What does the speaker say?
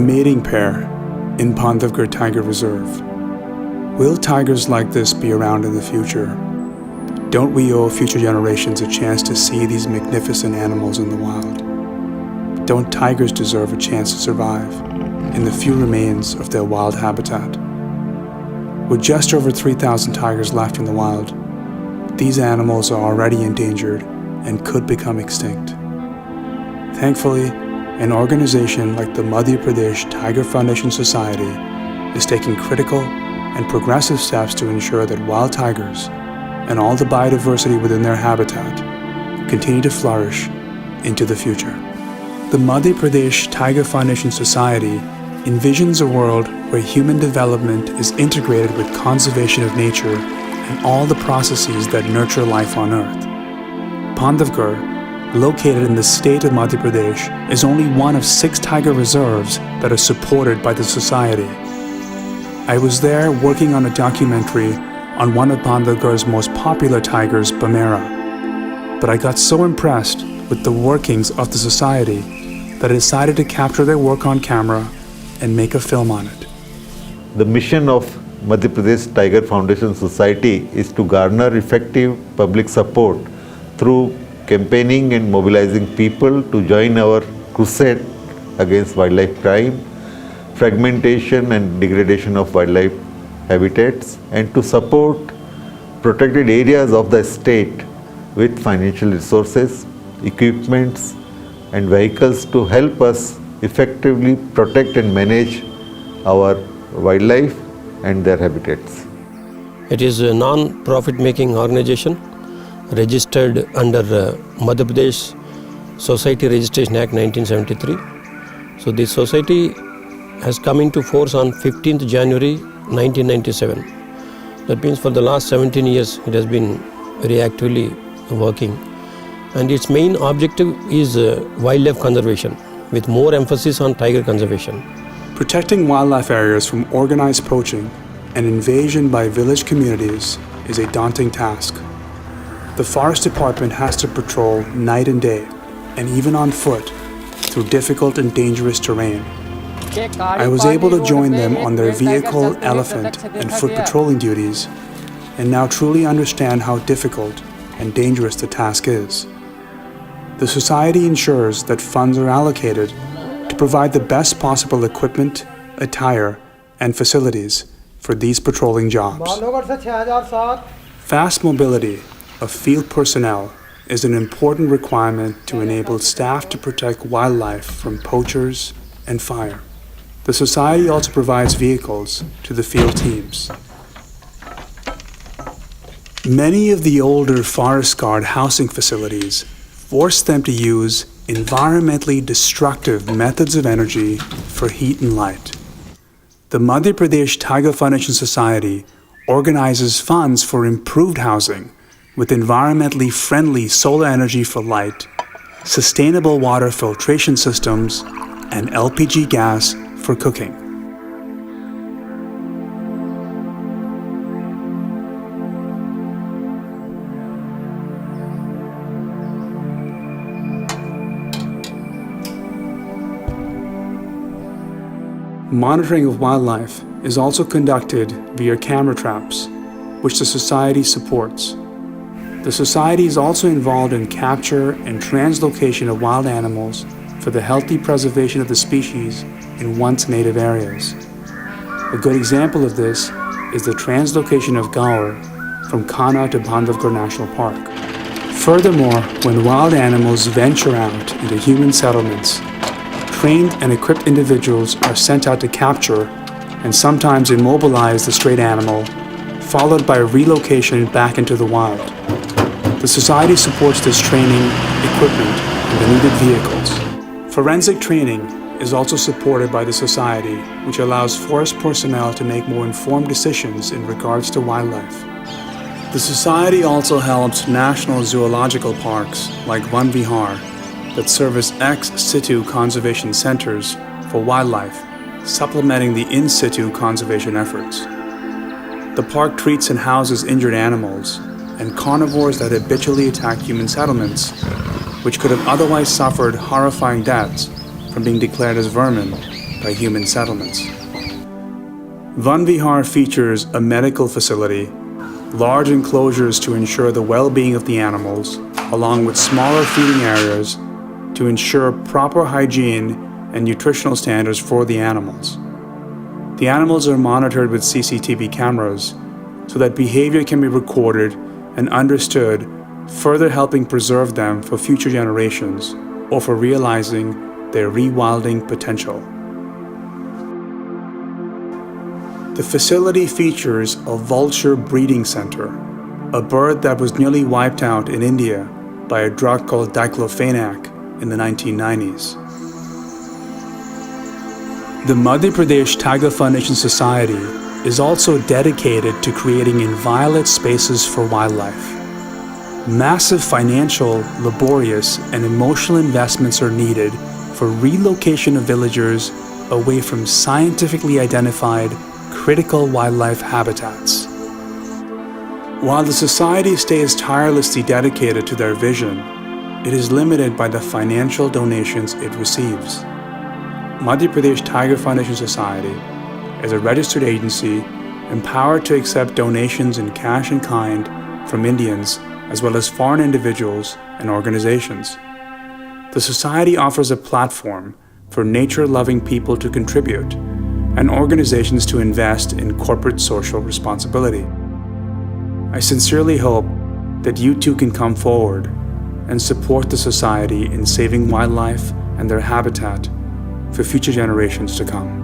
mating pair in Bandhavgarh Tiger Reserve. Will tigers like this be around in the future? Don't we owe future generations a chance to see these magnificent animals in the wild? Don't tigers deserve a chance to survive in the few remains of their wild habitat? With just over 3,000 tigers left in the wild, these animals are already endangered and could become extinct. Thankfully, an organization like the Madhya Pradesh Tiger Foundation Society is taking critical and progressive steps to ensure that wild tigers and all the biodiversity within their habitat continue to flourish into the future. The Madhya Pradesh Tiger Foundation Society envisions a world where human development is integrated with conservation of nature and all the processes that nurture life on Earth. Bandhavgarh, located in the state of Madhya Pradesh, is only one of 6 tiger reserves that are supported by the society. I was there working on a documentary on one of Bandhavgarh's most popular tigers, Bamera. But I got so impressed with the workings of the society that I decided to capture their work on camera and make a film on it. The mission of Madhya Pradesh Tiger Foundation Society is to garner effective public support through campaigning and mobilizing people to join our crusade against wildlife crime, fragmentation and degradation of wildlife habitats, and to support protected areas of the state with financial resources, equipments and vehicles to help us effectively protect and manage our wildlife and their habitats. It is a non-profit making organization registered under Madhya Pradesh Society Registration Act 1973. So this society has come into force on 15th January 1997. That means for the last 17 years it has been very actively working. And its main objective is wildlife conservation, with more emphasis on tiger conservation. Protecting wildlife areas from organized poaching and invasion by village communities is a daunting task. The Forest Department has to patrol night and day, and even on foot, through difficult and dangerous terrain. I was able to join them on their vehicle, elephant, and foot patrolling duties, and now truly understand how difficult and dangerous the task is. The Society ensures that funds are allocated to provide the best possible equipment, attire, and facilities for these patrolling jobs. Fast mobility of field personnel is an important requirement to enable staff to protect wildlife from poachers and fire. The Society also provides vehicles to the field teams. Many of the older forest guard housing facilities force them to use environmentally destructive methods of energy for heat and light. The Madhya Pradesh Tiger Foundation Society organizes funds for improved housing with environmentally friendly solar energy for light, sustainable water filtration systems, and LPG gas for cooking. Monitoring of wildlife is also conducted via camera traps, which the Society supports. The Society is also involved in capture and translocation of wild animals for the healthy preservation of the species in once native areas. A good example of this is the translocation of gaur from Kanha to Bandhavgarh National Park. Furthermore, when wild animals venture out into human settlements, trained and equipped individuals are sent out to capture and sometimes immobilize the strayed animal, followed by relocation back into the wild. The Society supports this training, equipment, and the needed vehicles. Forensic training is also supported by the Society, which allows forest personnel to make more informed decisions in regards to wildlife. The Society also helps national zoological parks like Van Vihar that serve as ex situ conservation centers for wildlife, supplementing the in situ conservation efforts. The park treats and houses injured animals and carnivores that habitually attack human settlements, which could have otherwise suffered horrifying deaths from being declared as vermin by human settlements. Van Vihar features a medical facility, large enclosures to ensure the well-being of the animals, along with smaller feeding areas to ensure proper hygiene and nutritional standards for the animals. The animals are monitored with CCTV cameras so that behavior can be recorded and understood, further helping preserve them for future generations or for realizing their rewilding potential. The facility features a vulture breeding center, a bird that was nearly wiped out in India by a drug called diclofenac in the 1990s. The Madhya Pradesh Tiger Foundation Society is also dedicated to creating inviolate spaces for wildlife. Massive financial, laborious, and emotional investments are needed for relocation of villagers away from scientifically identified critical wildlife habitats. While the society stays tirelessly dedicated to their vision, it is limited by the financial donations it receives. Madhya Pradesh Tiger Foundation Society is a registered agency empowered to accept donations in cash and kind from Indians as well as foreign individuals and organizations. The society offers a platform for nature-loving people to contribute and organizations to invest in corporate social responsibility. I sincerely hope that you too can come forward and support the society in saving wildlife and their habitat for future generations to come.